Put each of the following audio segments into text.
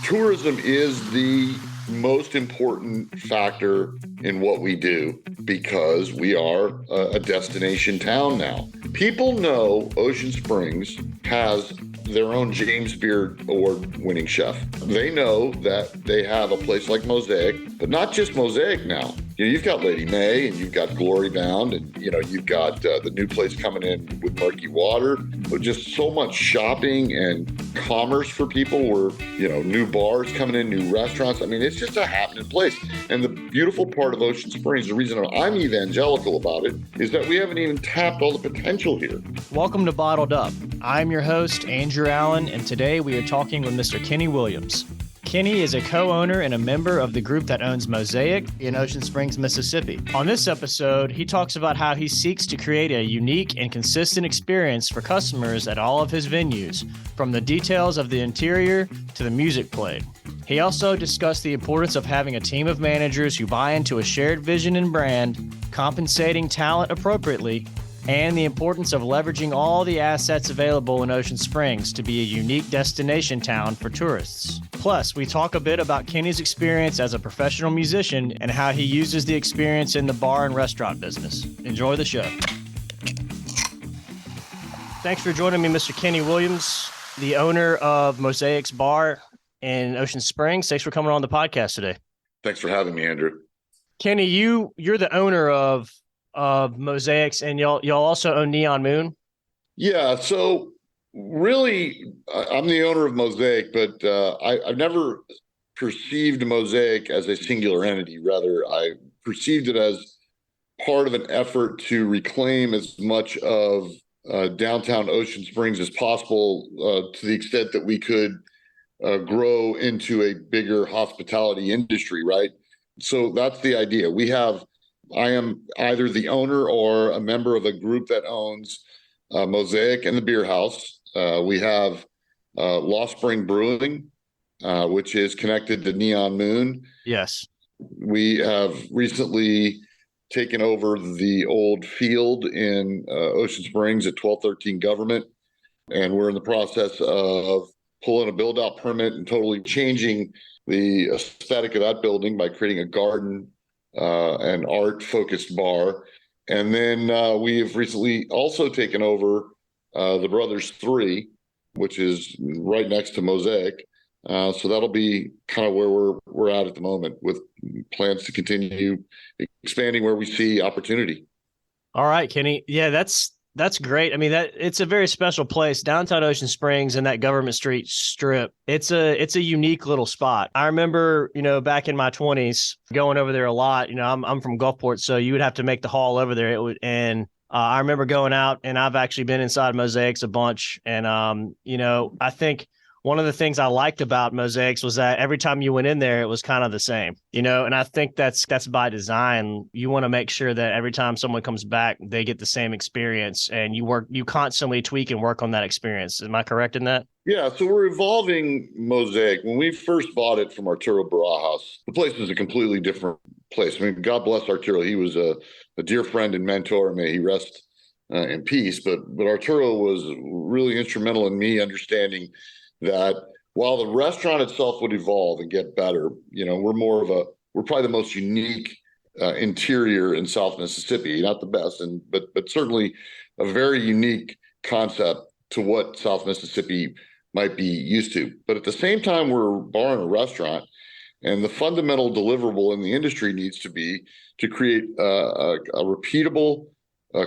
Tourism is the most important factor in what we do because we are a destination town now. People know Ocean Springs has their own James Beard Award-winning chef. They know that they have a place like Mosaic, but not just Mosaic now. You've got Lady May and you've got Glory Bound and, you've got the new place coming in with Murky Water. But just so much shopping and commerce for people where, new bars coming in, new restaurants. I mean, it's just a happening place. And the beautiful part of Ocean Springs, the reason I'm evangelical about it, is that we haven't even tapped all the potential here. Welcome to Bottled Up. I'm your host, Andrew Allen, and today we are talking with Mr. Kenny Williams. Kenny is a co-owner and a member of the group that owns Mosaic in Ocean Springs, Mississippi. On this episode, he talks about how he seeks to create a unique and consistent experience for customers at all of his venues, from the details of the interior to the music played. He also discussed the importance of having a team of managers who buy into a shared vision and brand, compensating talent appropriately, and the importance of leveraging all the assets available in Ocean Springs to be a unique destination town for tourists. Plus, we talk a bit about Kenny's experience as a professional musician and how he uses the experience in the bar and restaurant business. Enjoy the show. Thanks for joining me, Mr. Kenny Williams, the owner of Mosaic's Bar in Ocean Springs. Thanks for coming on the podcast today. Thanks for having me, Andrew. Kenny, you're the owner of Mosaics, and y'all also own Neon Moon. Yeah, so really, I'm the owner of Mosaic, but I've never perceived Mosaic as a singular entity. Rather, I perceived it as part of an effort to reclaim as much of downtown Ocean Springs as possible, to the extent that we could grow into a bigger hospitality industry, right? So that's the idea. I am either the owner or a member of a group that owns Mosaic and the Beer House. We have Lost Spring Brewing, which is connected to Neon Moon. Yes. We have recently taken over the old field in Ocean Springs at 1213 Government, and we're in the process of pulling a build-out permit and totally changing the aesthetic of that building by creating a garden an art-focused bar. And then we have recently also taken over the Brothers 3, which is right next to Mosaic. So that'll be kind of where we're at the moment, with plans to continue expanding where we see opportunity. All right, Kenny. Yeah, that's great. I mean, it's a very special place, downtown Ocean Springs and that Government Street strip. It's a unique little spot. I remember, back in my 20s going over there a lot. I'm from Gulfport, so you would have to make the haul over there. I remember going out, and I've actually been inside Mosaics a bunch. And I think one of the things I liked about Mosaics was that every time you went in there, it was kind of the same, and I think that's by design. You want to make sure that every time someone comes back, they get the same experience, and you constantly tweak and work on that experience. Am I correct in that? Yeah, so we're evolving Mosaic. When we first bought it from Arturo Barajas, the place was a completely different place. I mean, God bless Arturo. He was a dear friend and mentor. May he rest in peace. But Arturo was really instrumental in me understanding that while the restaurant itself would evolve and get better, we're probably the most unique interior in South Mississippi. Not the best, but certainly a very unique concept to what South Mississippi might be used to. But at the same time, we're a bar and a restaurant, and the fundamental deliverable in the industry needs to be to create a repeatable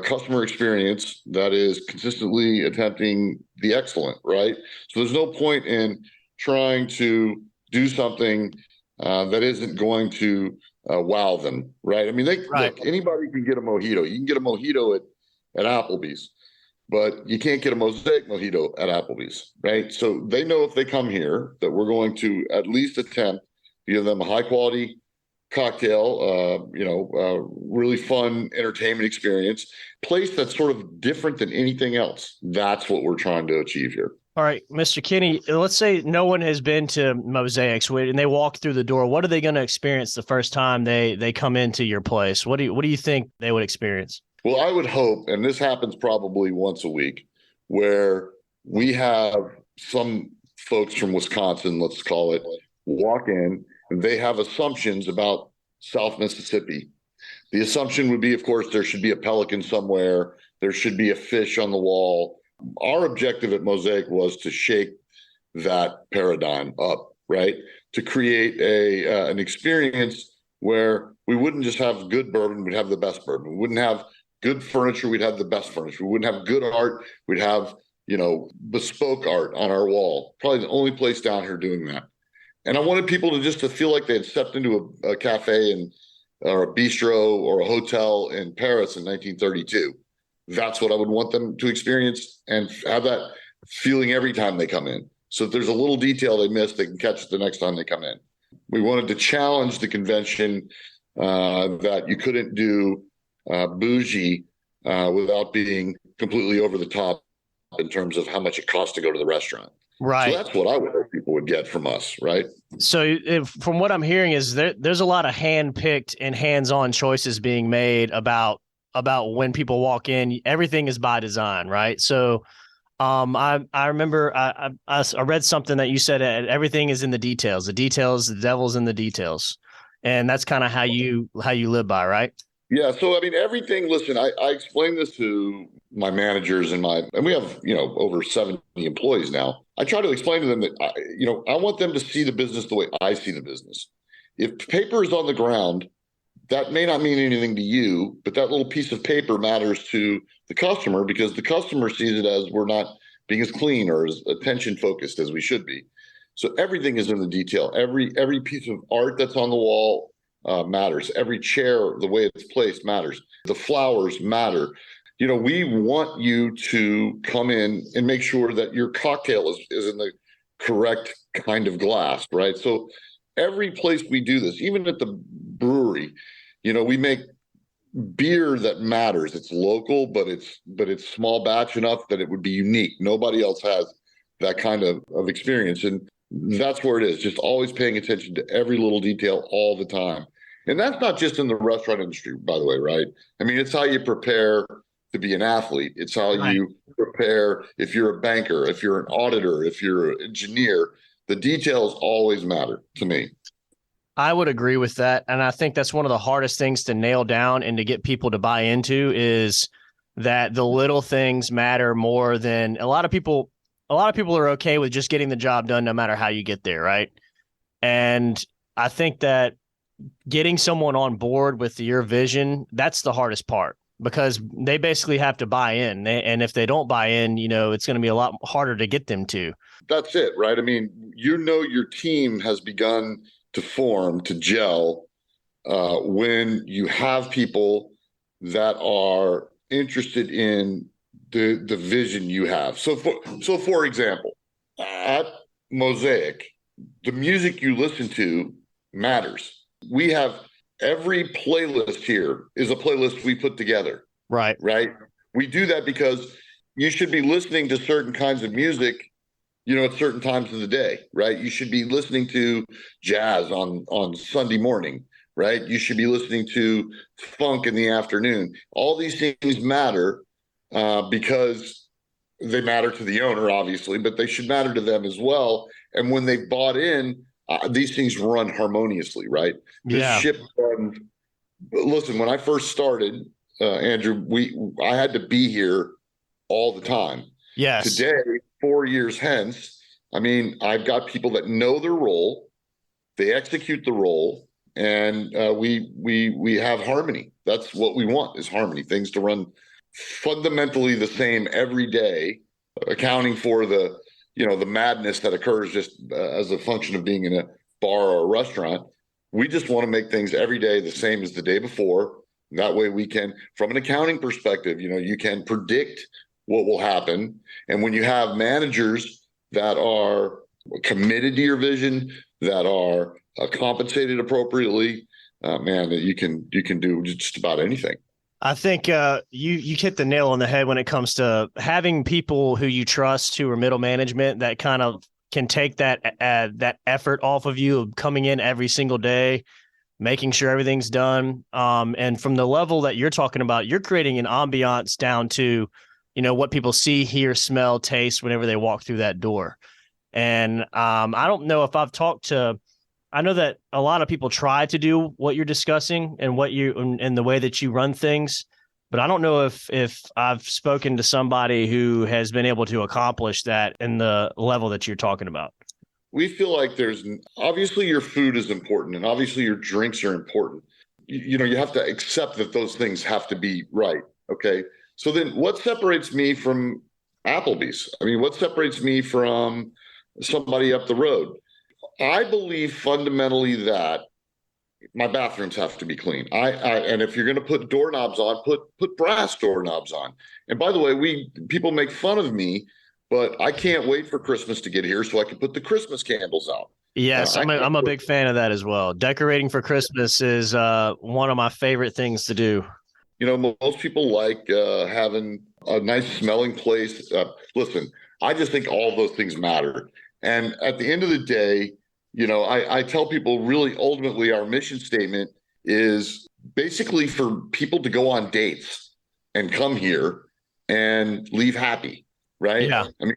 customer experience that is consistently attempting the excellent, right? So there's no point in trying to do something that isn't going to wow them, right? I mean, look, anybody can get a mojito. You can get a mojito at Applebee's, but you can't get a Mosaic mojito at Applebee's, right? So they know if they come here that we're going to at least attempt to give them a high quality cocktail, really fun entertainment experience, place that's sort of different than anything else. That's what we're trying to achieve here. All right, Mr. Kenny, let's say no one has been to Mosaics and they walk through the door. What are they going to experience the first time they come into your place? What do you think they would experience? Well, I would hope, and this happens probably once a week, where we have some folks from Wisconsin, let's call it, walk in and they have assumptions about South Mississippi. The assumption would be, of course, there should be a pelican somewhere. There should be a fish on the wall. Our objective at Mosaic was to shake that paradigm up, right? To create an experience where we wouldn't just have good bourbon, we'd have the best bourbon. We wouldn't have good furniture, we'd have the best furniture. We wouldn't have good art, we'd have, bespoke art on our wall. Probably the only place down here doing that. And I wanted people to feel like they had stepped into a cafe or a bistro or a hotel in Paris in 1932. That's what I would want them to experience and have that feeling every time they come in. So if there's a little detail they miss, they can catch it the next time they come in. We wanted to challenge the convention that you couldn't do bougie without being completely over the top in terms of how much it costs to go to the restaurant. Right. So that's what I would hope people would get from us, right? So from what I'm hearing is there's a lot of hand-picked and hands-on choices being made about when people walk in. Everything is by design, right? So I remember I read something that you said everything is in the details. The details, the devil's in the details. And that's kind of how you live by, right? Yeah. So, I mean, everything, listen, I explained this to my managers and we have, over 70 employees now. I try to explain to them that, I want them to see the business the way I see the business. If paper is on the ground, that may not mean anything to you, but that little piece of paper matters to the customer because the customer sees it as we're not being as clean or as attention focused as we should be. So everything is in the detail. Every piece of art that's on the wall matters. Every chair, the way it's placed matters. The flowers matter. We want you to come in and make sure that your cocktail is in the correct kind of glass, right? So every place we do this, even at the brewery, we make beer that matters. It's local, but it's small batch enough that it would be unique. Nobody else has that kind of experience. And that's where it is, just always paying attention to every little detail all the time. And that's not just in the restaurant industry, by the way, right? I mean, it's how you prepare to be an athlete. It's how you prepare if you're a banker, if you're an auditor, if you're an engineer. The details always matter to me. I would agree with that. And I think that's one of the hardest things to nail down and to get people to buy into is that the little things matter more than a lot of people are okay with just getting the job done no matter how you get there, right? And I think that getting someone on board with your vision, that's the hardest part because they basically have to buy in. And if they don't buy in, it's going to be a lot harder to get them to. That's it, right? I mean, your team has begun to form, to gel, when you have people that are interested in the vision you have. So for example, at Mosaic, the music you listen to matters. We have every playlist here is a playlist we put together. Right. We do that because you should be listening to certain kinds of music at certain times of the day, right? You should be listening to jazz on Sunday morning, right? You should be listening to funk in the afternoon. All these things matter because they matter to the owner, obviously, but they should matter to them as well. And when they've bought in, these things run harmoniously, right? Yeah. Listen, when I first started, Andrew, I had to be here all the time. Yes. Today, 4 years hence, I mean, I've got people that know their role, they execute the role, and we have harmony. That's what we want is harmony. Things to run fundamentally the same every day, accounting for the madness that occurs just as a function of being in a bar or a restaurant. We just want to make things every day the same as the day before. That way we can, from an accounting perspective, you can predict what will happen. And when you have managers that are committed to your vision, that are compensated appropriately, man, you can do just about anything. I think you hit the nail on the head when it comes to having people who you trust who are middle management that kind of can take that effort off of you of coming in every single day, making sure everything's done. And from the level that you're talking about, you're creating an ambiance down to, what people see, hear, smell, taste whenever they walk through that door. And I don't know if I've talked to, I know that a lot of people try to do what you're discussing and and the way that you run things, but I don't know if I've spoken to somebody who has been able to accomplish that in the level that you're talking about. We feel like there's obviously your food is important and obviously your drinks are important. You have to accept that those things have to be right. Okay. So then what separates me from Applebee's? I mean, what separates me from somebody up the road? I believe fundamentally that my bathrooms have to be clean. And if you're going to put doorknobs on, put brass doorknobs on. And by the way, people make fun of me, but I can't wait for Christmas to get here so I can put the Christmas candles out. Yes, I'm a big fan of that as well. Decorating for Christmas is one of my favorite things to do. Most people like having a nice smelling place. Listen, I just think all those things matter. And at the end of the day, I tell people really ultimately our mission statement is basically for people to go on dates and come here and leave happy, right? Yeah. I mean,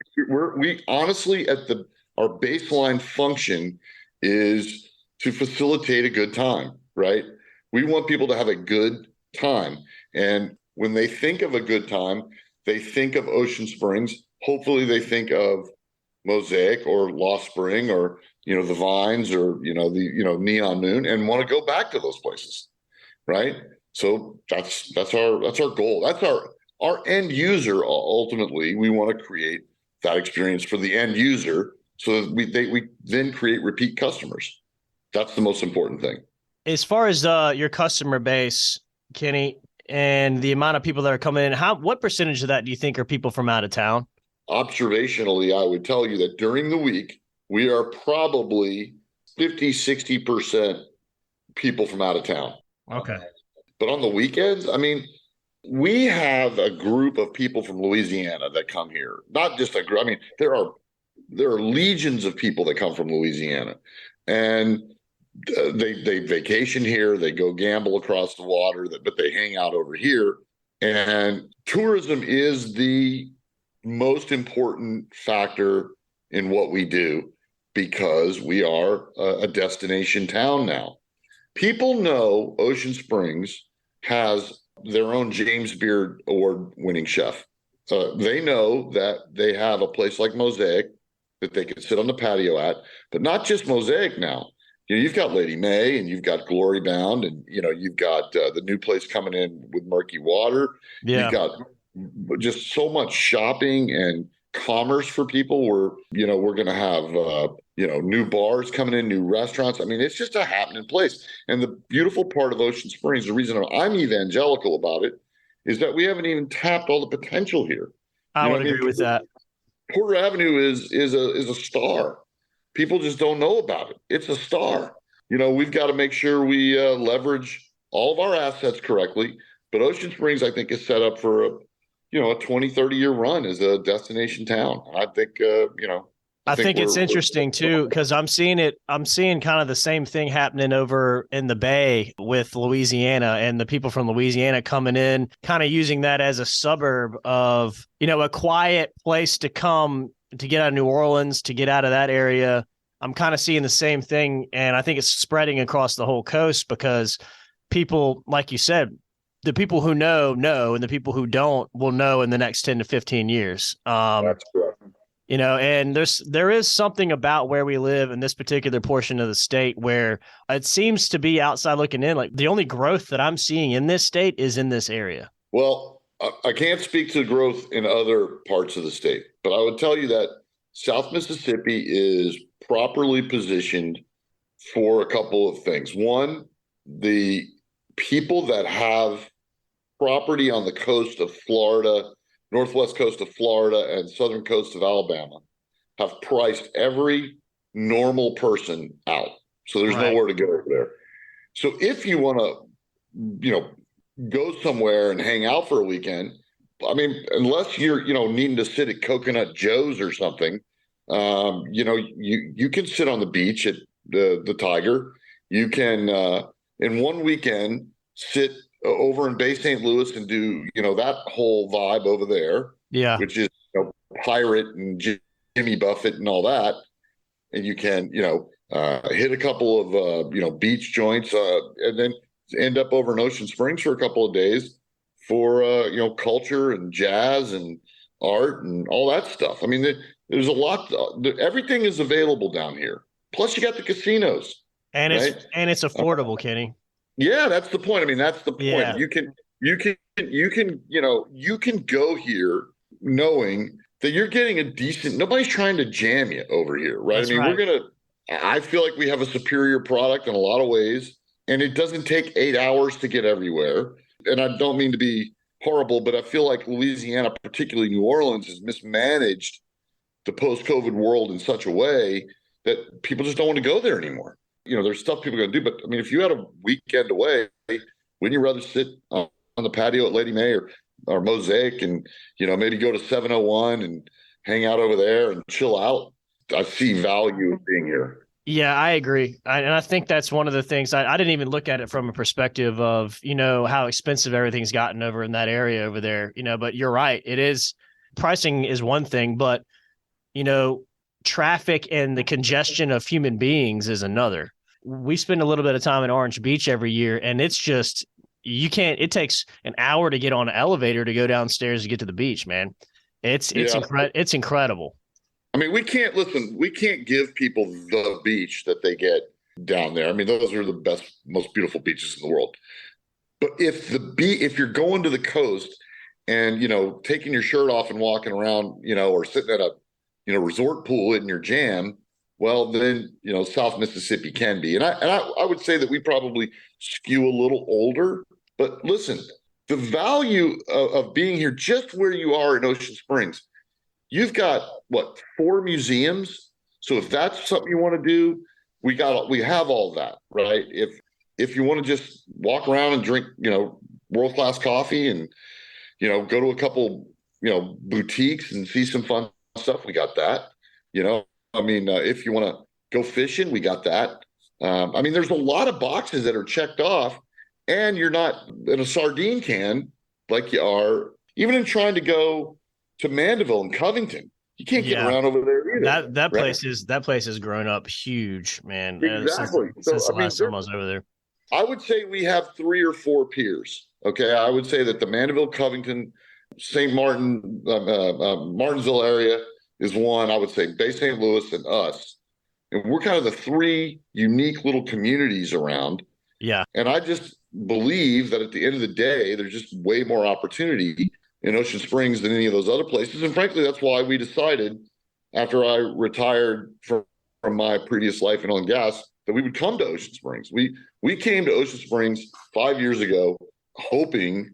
we honestly our baseline function is to facilitate a good time, right? We want people to have a good time. And when they think of a good time, they think of Ocean Springs. Hopefully they think of Mosaic or Lost Spring or the Vines or the Neon Moon and want to go back to those places, right? So that's our goal. That's our end user. Ultimately, we want to create that experience for the end user so that we then create repeat customers. That's the most important thing. As far as your customer base, Kenny, and the amount of people that are coming in, what percentage of that do you think are people from out of town? Observationally, I would tell you that during the week, we are probably 50-60% people from out of town. Okay. But on the weekends, I mean, we have a group of people from Louisiana that come here. Not just a group. I mean, there are legions of people that come from Louisiana, and they vacation here. They go gamble across the water, but they hang out over here. And tourism is the most important factor in what we do because we are a destination town now. People know Ocean Springs has their own James Beard award-winning chef. They know that they have a place like Mosaic that they can sit on the patio at, but not just Mosaic now. You've got Lady May and you've got Glory Bound and, you've got the new place coming in with Murky Water. Yeah. You've got just so much shopping and commerce for people. We're going to have, new bars coming in, new restaurants. I mean, it's just a happening place. And the beautiful part of Ocean Springs, the reason I'm evangelical about it is that we haven't even tapped all the potential here. I would agree with that. Porter Avenue is a star. People just don't know about it. It's a star. We've got to make sure we leverage all of our assets correctly. But Ocean Springs, I think, is set up for a 20, 30-year run as a destination town. I think, I think it's interesting too, because I'm seeing kind of the same thing happening over in the Bay with Louisiana and the people from Louisiana coming in, kind of using that as a suburb of, a quiet place to come to get out of New Orleans, to get out of that area. I'm kind of seeing the same thing. And I think it's spreading across the whole coast because people, like you said, the people who know, and the people who don't will know in the next 10 to 15 years. That's correct. And there is something about where we live in this particular portion of the state where it seems to be outside looking in. Like the only growth that I'm seeing in this state is in this area. Well, I can't speak to growth in other parts of the state, but I would tell you that South Mississippi is properly positioned for a couple of things. One, the people that have property on the coast of Florida, northwest coast of Florida and southern coast of Alabama have priced every normal person out. So there's nowhere to go over there. So if you want to, go somewhere and hang out for a weekend, I mean, unless you're, needing to sit at Coconut Joe's or something, you can sit on the beach at the Tiger. You can, in one weekend, sit over in Bay St. Louis and do, that whole vibe over there. Yeah. Which is pirate and Jimmy Buffett and all that. and you can, hit a couple of, beach joints, and then end up over in Ocean Springs for a couple of days for, culture and jazz and art and all that stuff. I mean, there's a lot, everything is available down here. Plus you got the casinos, And right? it's affordable, Kenny. Yeah, that's the point. I mean, that's the point. Yeah. You can go here knowing that you're getting a decent, nobody's trying to jam you over here, right? That's I mean, right. I feel like we have a superior product in a lot of ways, and it doesn't take 8 hours to get everywhere. And I don't mean to be horrible, but I feel like Louisiana, particularly New Orleans, has mismanaged the post-COVID world in such a way that people just don't want to go there anymore. There's stuff people are going to do, but I mean, if you had a weekend away, wouldn't you rather sit on the patio at Lady May or Mosaic and, maybe go to 701 and hang out over there and chill out? I see value in being here. Yeah, I agree. And I think that's one of the things I didn't even look at it from a perspective of, how expensive everything's gotten over in that area over there, but you're right. It is, pricing is one thing, but, traffic and the congestion of human beings is another. We spend a little bit of time in Orange Beach every year, and it's just, it takes an hour to get on an elevator to go downstairs to get to the beach, man. It's incredible. I mean, we can't give people the beach that they get down there. I mean, those are the best, most beautiful beaches in the world. But if you're going to the coast and, taking your shirt off and walking around, or sitting at a, resort pool in your jam, well, then, South Mississippi can be. And I would say that we probably skew a little older. But listen, the value of being here, just where you are in Ocean Springs, you've got 4 museums. So if that's something you want to do, we have all that, right? If you want to just walk around and drink, world-class coffee and, go to a couple, boutiques and see some fun stuff, we got that. I mean, if you want to go fishing, we got that. I mean, there's a lot of boxes that are checked off, and you're not in a sardine can like you are even in trying to go to Mandeville and Covington. You can't get around over there either. That place has grown up huge, man. Exactly. Since the last time I was over there. I would say we have 3 or 4 piers. Okay. I would say that the Mandeville, Covington, St. Martin, Martinsville area is one. I would say Bay St. Louis and us. And we're kind of the 3 unique little communities around. Yeah. And I just believe that at the end of the day, there's just way more opportunity in Ocean Springs than any of those other places. And frankly, that's why we decided after I retired from my previous life in oil and gas that we would come to Ocean Springs. We came to Ocean Springs 5 years ago, hoping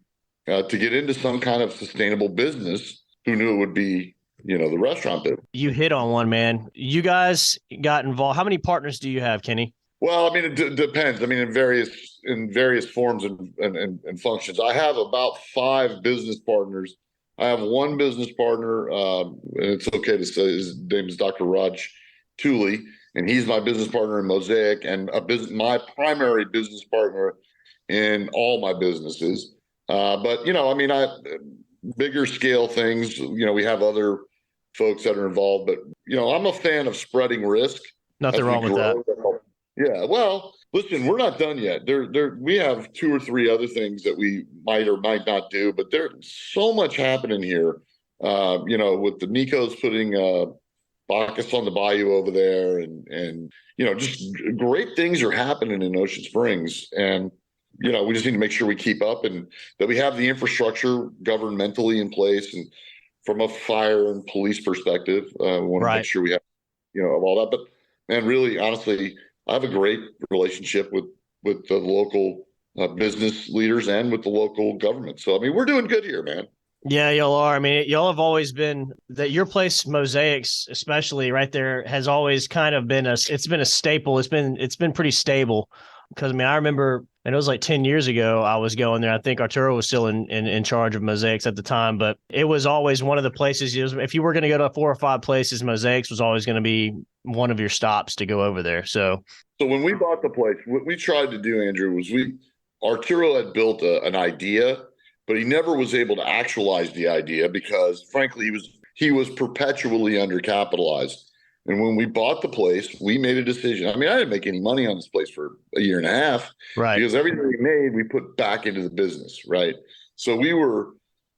to get into some kind of sustainable business. Who knew it would be, the restaurant business. You hit on one, man. You guys got involved. How many partners do you have, Kenny? Well, I mean, it depends. I mean, in various forms and functions. I have about 5 business partners. I have one business partner, and it's okay to say his name is Dr. Raj Tooley, and he's my business partner in Mosaic and my primary business partner in all my businesses. But I mean, bigger scale things. We have other folks that are involved, but I'm a fan of spreading risk. Nothing wrong with that. Yeah, well, listen, we're not done yet. We have 2 or 3 other things that we might or might not do, but there's so much happening here. With the Nikos putting Bacchus on the bayou over there, and just great things are happening in Ocean Springs, and we just need to make sure we keep up and that we have the infrastructure governmentally in place, and from a fire and police perspective, we want to make sure we have of all that. But man, really, honestly, I have a great relationship with the local business leaders and with the local government. So, I mean, we're doing good here, man. Yeah, y'all are. I mean, y'all have always been that your place, Mosaics, especially right there, has always kind of been it's been a staple. It's been pretty stable because, I mean, I remember, and it was like 10 years ago, I was going there. I think Arturo was still in charge of Mosaics at the time, but it was always one of the places. If you were going to go to 4 or 5 places, Mosaics was always going to be one of your stops to go over there. So when we bought the place, what we tried to do, Andrew, was Arturo had built an idea, but he never was able to actualize the idea because, frankly, he was perpetually undercapitalized. And when we bought the place, we made a decision. I mean, I didn't make any money on this place for a year and a half, Right. because everything we made, we put back into the business, right? So we were,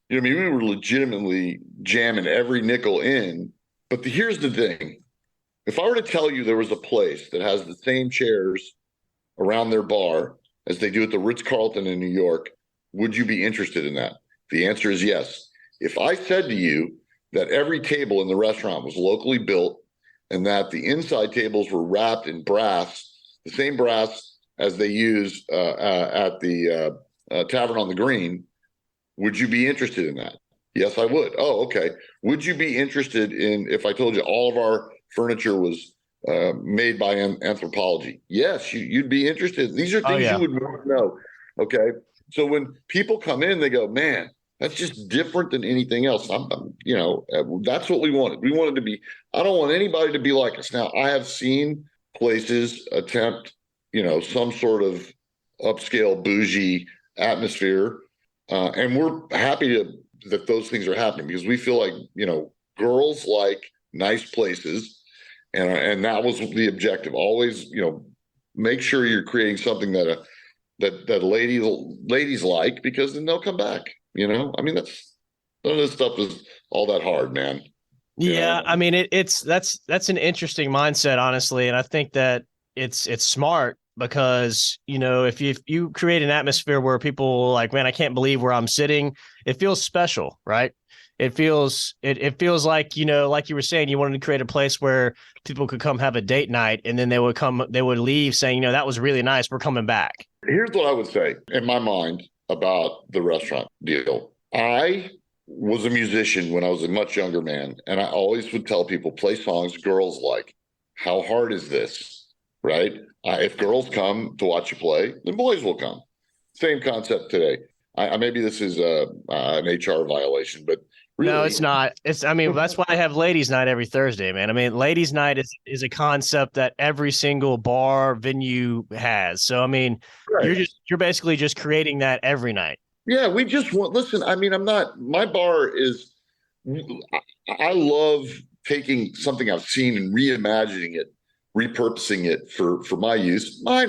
you know, I mean, we were legitimately jamming every nickel in. But here's the thing. If I were to tell you there was a place that has the same chairs around their bar as they do at the Ritz-Carlton in New York, would you be interested in that? The answer is yes. If I said to you that every table in the restaurant was locally built and that the inside tables were wrapped in brass, the same brass as they use at the Tavern on the Green, would you be interested in that? Yes, I would. Oh, okay. Would you be interested in if I told you all of our furniture was made by anthropology? Yes, you'd be interested. These are things you would want to know. Okay. So when people come in, they go, man, that's just different than anything else. You know, that's what we wanted. We wanted to be, I don't want anybody to be like us. Now, I have seen places attempt, you know, some sort of upscale bougie atmosphere. And we're happy that those things are happening, because we feel like, you know, girls like nice places. And that was the objective. Always, you know, make sure you're creating something that ladies like, because then they'll come back. You know, I mean, none of this stuff is all that hard, man. Yeah, I mean, that's an interesting mindset, honestly, and I think that it's smart, because, you know, if you create an atmosphere where people are like, man, I can't believe where I'm sitting, it feels special, right? It feels like, you know, like you were saying, you wanted to create a place where people could come have a date night, and then they would leave saying, you know, that was really nice, we're coming back. Here's what I would say in my mind about the restaurant deal. I was a musician when I was a much younger man, and I always would tell people, play songs girls like. How hard is this, right? If girls come to watch you play, then boys will come. Same concept today. Maybe this is an HR violation, but really, no, it's not. I mean, that's why I have ladies' night every Thursday, man. I mean, ladies' night is a concept that every single bar venue has. So, I mean, right. You're basically just creating that every night. Yeah, we just want. Listen, I mean, my bar is. I love taking something I've seen and reimagining it, repurposing it for my use. I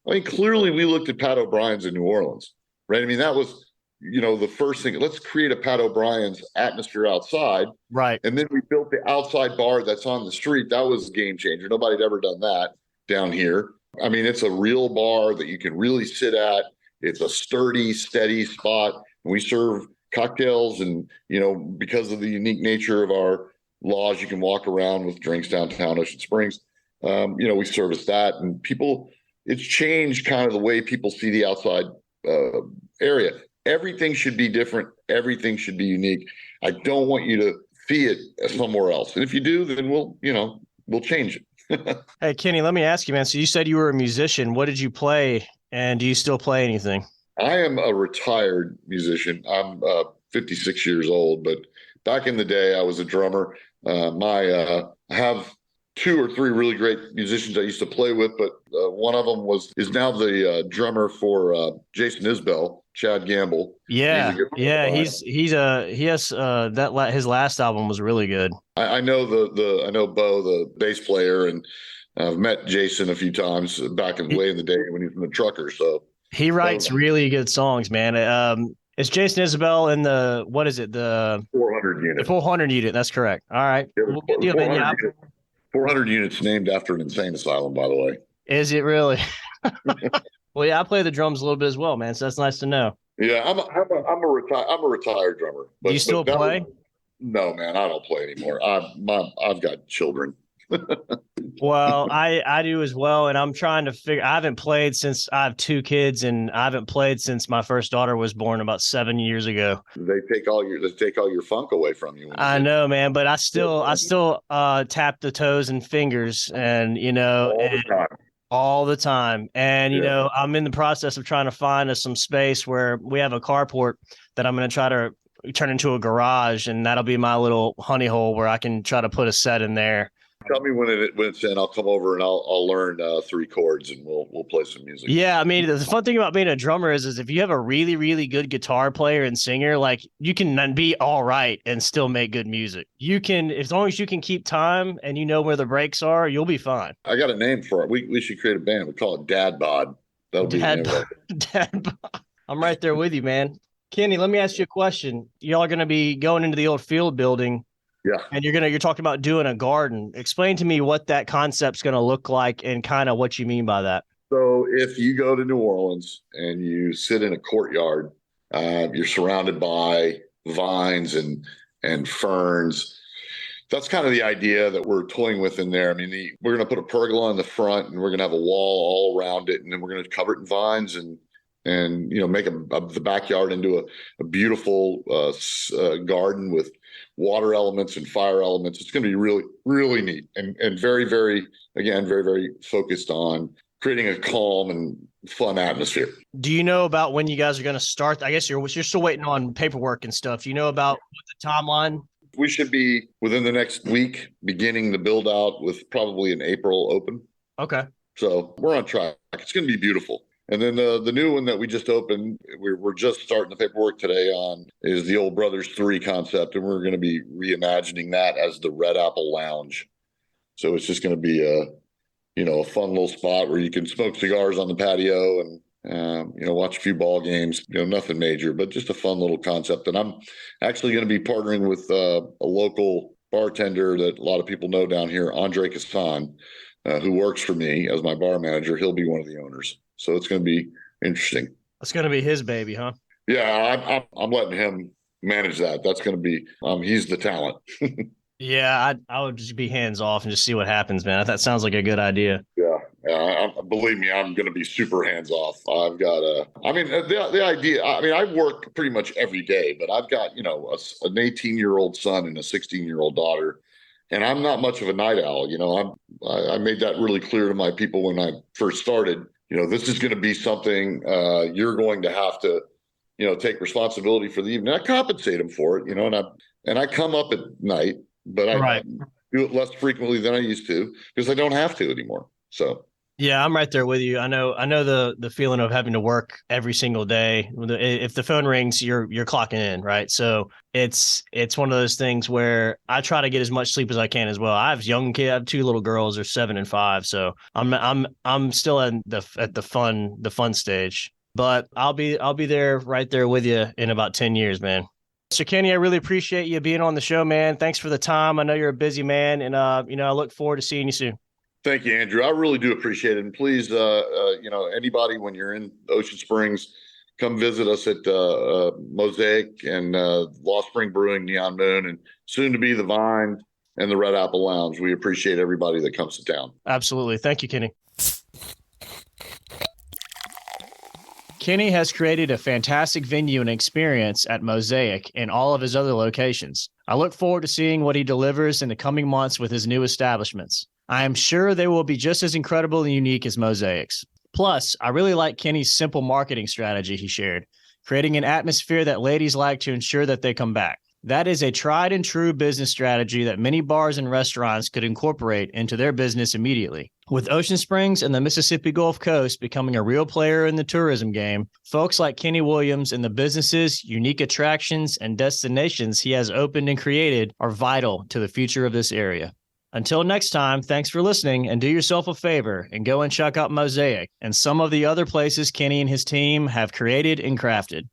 mean, clearly we looked at Pat O'Brien's in New Orleans, right? I mean, that was, you know, the first thing. Let's create a Pat O'Brien's atmosphere outside, right? And then we built the outside bar that's on the street. That was a game changer. Nobody had ever done that down here. I mean, it's a real bar that you can really sit at. It's a sturdy, steady spot. And we serve cocktails, and, you know, because of the unique nature of our laws, you can walk around with drinks downtown Ocean Springs. You know, we service that, and people, it's changed kind of the way people see the outside area. Everything should be different. Everything should be unique. I don't want you to see it somewhere else. And if you do, then we'll change it. Hey, Kenny, let me ask you, man. So you said you were a musician. What did you play, and do you still play anything? I am a retired musician. I'm 56 years old, but back in the day, I was a drummer. I have 2 or 3 really great musicians I used to play with, but one of them is now the drummer for Jason Isbell, Chad Gamble. Yeah, he has his last album was really good. I know I know Bo, the bass player, and I've met Jason a few times back way in the day when he was in the Trucker. So he writes really good songs, man. It's Jason Isbell in the, what is it? The 400 unit. The 400 unit. That's correct. All right. Yeah, well, good deal, man. 400 units named after an insane asylum, by the way. Is it really? Well, yeah, I play the drums a little bit as well, man. So that's nice to know. Yeah, I'm a retired drummer. But, do you still play? No, man, I don't play anymore. I've got children. Well, I do as well, and I'm trying to figure. I haven't played since I have 2 kids, and I haven't played since my first daughter was born about 7 years ago. They take all your funk away from you. I know, man, but I still tap the toes and fingers, and all the time. And you know, I'm in the process of trying to find us some space where we have a carport that I'm going to try to turn into a garage, and that'll be my little honey hole where I can try to put a set in there. Tell me when it's in. I'll come over and I'll learn 3 chords and we'll play some music. Yeah, I mean, the fun thing about being a drummer is if you have a really, really good guitar player and singer, like you can be all right and still make good music. You can, as long as you can keep time and you know where the breaks are, you'll be fine. I got a name for it. We should create a band. We call it Dad Bod. That'll be the name of it. Dad Bod. I'm right there with you, man. Kenny, let me ask you a question. Y'all are going to be going into the old field building. Yeah. And you're talking about doing a garden. Explain to me what that concept's going to look like and kind of what you mean by that. So if you go to New Orleans and you sit in a courtyard, you're surrounded by vines and ferns. That's kind of the idea that we're toying with in there. I mean, we're going to put a pergola in the front and we're going to have a wall all around it. And then we're going to cover it in vines and make the backyard into a beautiful garden with water elements and fire elements. It's going to be really, really neat and very, very, again, very, very focused on creating a calm and fun atmosphere. Do you know about when you guys are going to start? I guess you're still waiting on paperwork and stuff. Do you know about the timeline? We should be within the next week beginning the build out with probably an April open. Okay. So we're on track. It's going to be beautiful. And then the new one that we just opened, we're just starting the paperwork today on, is the Old Brothers 3 concept. And we're going to be reimagining that as the Red Apple Lounge. So it's just going to be a fun little spot where you can smoke cigars on the patio and, watch a few ball games, nothing major, but just a fun little concept. And I'm actually going to be partnering with a local bartender that a lot of people know down here, Andre Cassan, who works for me as my bar manager. He'll be one of the owners. So it's going to be interesting. It's going to be his baby, huh? Yeah, I'm letting him manage that. That's going to be, he's the talent. Yeah, I would just be hands off and just see what happens, man. That sounds like a good idea. Yeah. Believe me, I'm going to be super hands off. I've got the idea, I work pretty much every day, but I've got, an 18-year-old son and a 16-year-old daughter. And I'm not much of a night owl. I made that really clear to my people when I first started. This is going to be something you're going to have to, take responsibility for the evening. I compensate them for it, and I come up at night, but I do it less frequently than I used to because I don't have to anymore. So. Yeah, I'm right there with you. I know the feeling of having to work every single day. If the phone rings, you're clocking in, right? So it's one of those things where I try to get as much sleep as I can as well. I have young kids. I have 2 little girls, they're 7 and 5. So I'm still at the fun stage. But I'll be there right there with you in about 10 years, man. So Kenny, I really appreciate you being on the show, man. Thanks for the time. I know you're a busy man, and I look forward to seeing you soon. Thank you, Andrew. I really do appreciate it. And please, anybody, when you're in Ocean Springs, come visit us at Mosaic and Lost Spring Brewing, Neon Moon, and soon to be the Vine and the Red Apple Lounge. We appreciate everybody that comes to town. Absolutely. Thank you, Kenny. Kenny has created a fantastic venue and experience at Mosaic and all of his other locations. I look forward to seeing what he delivers in the coming months with his new establishments. I am sure they will be just as incredible and unique as Mosaic's. Plus, I really like Kenny's simple marketing strategy he shared, creating an atmosphere that ladies like to ensure that they come back. That is a tried and true business strategy that many bars and restaurants could incorporate into their business immediately. With Ocean Springs and the Mississippi Gulf Coast becoming a real player in the tourism game, folks like Kenny Williams and the businesses, unique attractions, and destinations he has opened and created are vital to the future of this area. Until next time, thanks for listening, and do yourself a favor and go and check out Mosaic and some of the other places Kenny and his team have created and crafted.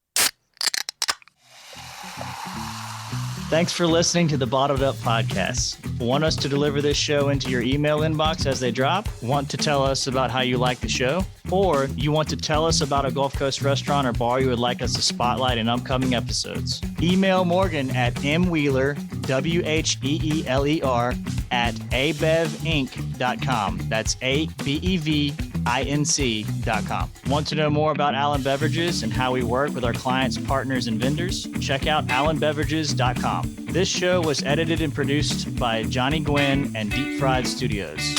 Thanks for listening to the Bottled Up Podcast. Want us to deliver this show into your email inbox as they drop? Want to tell us about how you like the show? Or you want to tell us about a Gulf Coast restaurant or bar you would like us to spotlight in upcoming episodes? Email Morgan at mwheeler, WHEELER, at abevinc.com. That's ABEVINC.com. Want to know more about Allen Beverages and how we work with our clients, partners, and vendors? Check out allenbeverages.com. This show was edited and produced by Johnny Gwynn and Deep Fried Studios.